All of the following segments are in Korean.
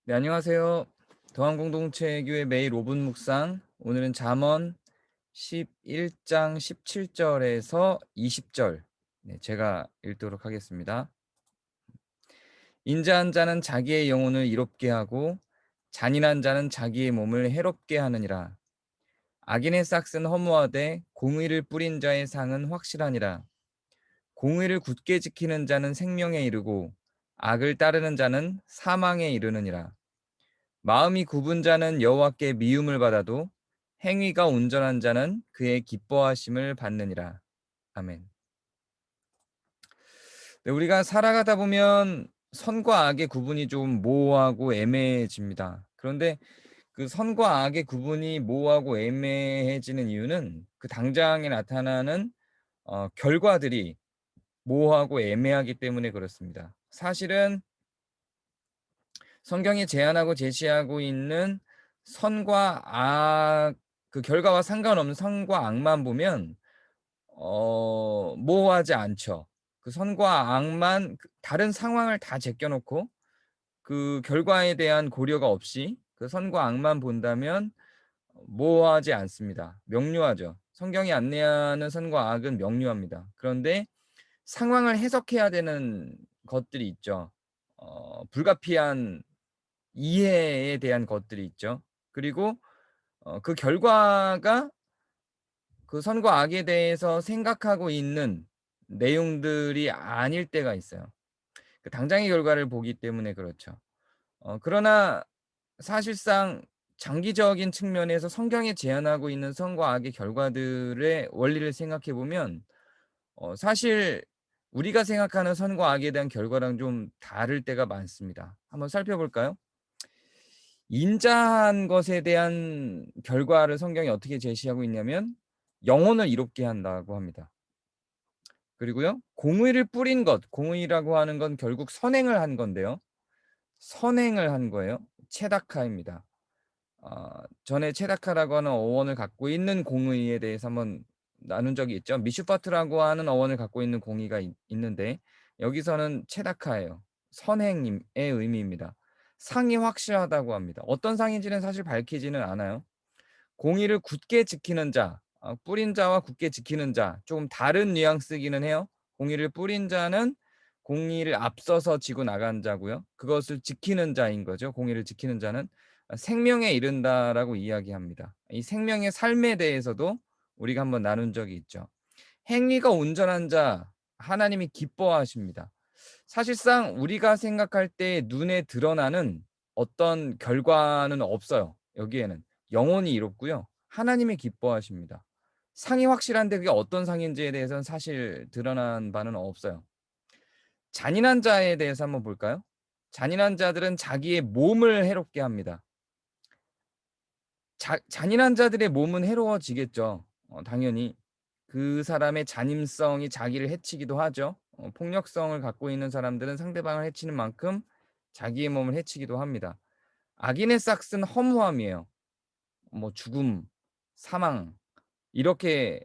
네, 안녕하세요. 더한공동체교회 매일 5분 묵상. 오늘은 잠언 11장 17절에서 20절. 네, 제가 읽도록 하겠습니다. 인자한 자는 자기의 영혼을 이롭게 하고 잔인한 자는 자기의 몸을 해롭게 하느니라. 악인의 싹은 허무하되 공의를 뿌린 자의 상은 확실하니라. 공의를 굳게 지키는 자는 생명에 이르고 악을 따르는 자는 사망에 이르느니라. 마음이 굽은 자는 여호와께 미움을 받아도 행위가 온전한 자는 그의 기뻐하심을 받느니라. 아멘. 네, 우리가 살아가다 보면 선과 악의 구분이 좀 모호하고 애매해집니다. 그런데 그 선과 악의 구분이 모호하고 애매해지는 이유는 그 당장에 나타나는 결과들이 모호하고 애매하기 때문에 그렇습니다. 사실은 성경이 제안하고 제시하고 있는 선과 악, 그 결과와 상관없는 선과 악만 보면 모호하지 않죠. 그 선과 악만 다른 상황을 다 제껴놓고 그 결과에 대한 고려가 없이 그 선과 악만 본다면 모호하지 않습니다. 명료하죠. 성경이 안내하는 선과 악은 명료합니다. 그런데 상황을 해석해야 되는 것들이 있죠. 불가피한 이해에 대한 것들이 있죠. 그리고 그 결과가 그 선과 악에 대해서 생각하고 있는 내용들이 아닐 때가 있어요. 그 당장의 결과를 보기 때문에 그렇죠. 그러나 사실상 장기적인 측면에서 성경에 제안하고 있는 선과 악의 결과들의 원리를 생각해 보면 사실 우리가 생각하는 선과 악에 대한 결과랑 좀 다를 때가 많습니다. 한번 살펴볼까요? 인자한 것에 대한 결과를 성경이 어떻게 제시하고 있냐면 영혼을 이롭게 한다고 합니다. 그리고요. 공의를 뿌린 것, 공의라고 하는 건 결국 선행을 한 건데요. 선행을 한 거예요. 체다카입니다. 전에 체다카라고 하는 어원을 갖고 있는 공의에 대해서 한번 나눈 적이 있죠. 미슈파트라고 하는 어원을 갖고 있는 공의가 있는데 여기서는 체다카예요. 선행의 의미입니다. 상이 확실하다고 합니다. 어떤 상인지는 사실 밝히지는 않아요. 공의를 굳게 지키는 자, 뿌린 자와 굳게 지키는 자, 조금 다른 뉘앙스이기는 해요. 공의를 뿌린 자는 공의를 앞서서 지고 나간 자고요. 그것을 지키는 자인 거죠. 공의를 지키는 자는 생명에 이른다라고 이야기합니다. 이 생명의 삶에 대해서도 우리가 한번 나눈 적이 있죠. 행위가 온전한 자, 하나님이 기뻐하십니다. 사실상 우리가 생각할 때 눈에 드러나는 어떤 결과는 없어요. 여기에는 영혼이 이롭고요. 하나님이 기뻐하십니다. 상이 확실한데 그게 어떤 상인지에 대해서는 사실 드러난 바는 없어요. 잔인한 자에 대해서 한번 볼까요? 잔인한 자들은 자기의 몸을 해롭게 합니다. 잔인한 자들의 몸은 해로워지겠죠. 당연히 그 사람의 잔인성이 자기를 해치기도 하죠. 폭력성을 갖고 있는 사람들은 상대방을 해치는 만큼 자기의 몸을 해치기도 합니다. 악인의 싹은 허무함이에요. 뭐 죽음, 사망 이렇게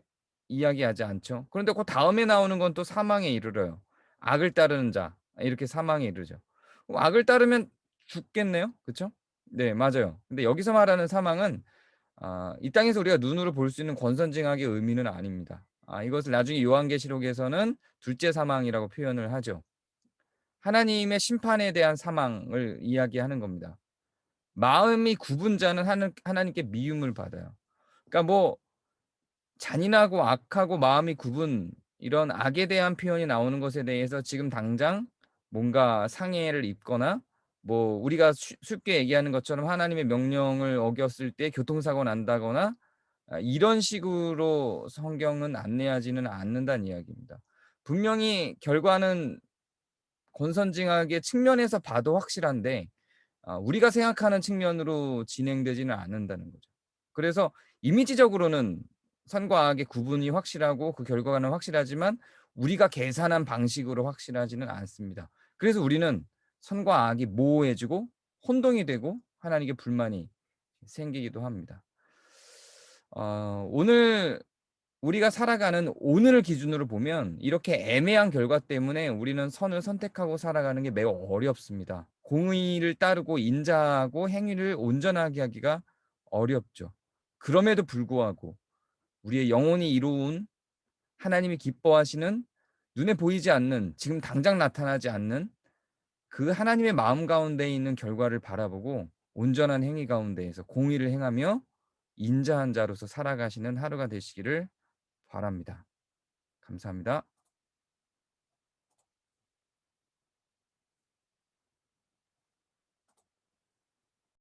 이야기하지 않죠. 그런데 그 다음에 나오는 건 또 사망에 이르러요. 악을 따르는 자 이렇게 사망에 이르죠. 악을 따르면 죽겠네요. 그렇죠? 네, 맞아요. 근데 여기서 말하는 사망은 이 땅에서 우리가 눈으로 볼 수 있는 권선징악의 의미는 아닙니다. 이것을 나중에 요한계시록에서는 둘째 사망이라고 표현을 하죠. 하나님의 심판에 대한 사망을 이야기하는 겁니다. 마음이 굽은 자는 하나님께 미움을 받아요. 그러니까 뭐 잔인하고 악하고 마음이 굽은 이런 악에 대한 표현이 나오는 것에 대해서 지금 당장 뭔가 상해를 입거나 뭐 우리가 쉽게 얘기하는 것처럼 하나님의 명령을 어겼을 때 교통사고 난다거나 이런 식으로 성경은 안내하지는 않는다는 이야기입니다. 분명히 결과는 권선징악의 측면에서 봐도 확실한데 우리가 생각하는 측면으로 진행되지는 않는다는 거죠. 그래서 이미지적으로는 선과 악의 구분이 확실하고 그 결과는 확실하지만 우리가 계산한 방식으로 확실하지는 않습니다. 그래서 우리는 선과 악이 모호해지고 혼동이 되고 하나님께 불만이 생기기도 합니다. 오늘 우리가 살아가는 오늘을 기준으로 보면 이렇게 애매한 결과 때문에 우리는 선을 선택하고 살아가는 게 매우 어렵습니다. 공의를 따르고 인자하고 행위를 온전하게 하기가 어렵죠. 그럼에도 불구하고 우리의 영혼이 이루은 하나님이 기뻐하시는 눈에 보이지 않는 지금 당장 나타나지 않는 그 하나님의 마음 가운데 있는 결과를 바라보고 온전한 행위 가운데에서 공의를 행하며 인자한 자로서 살아가시는 하루가 되시기를 바랍니다. 감사합니다.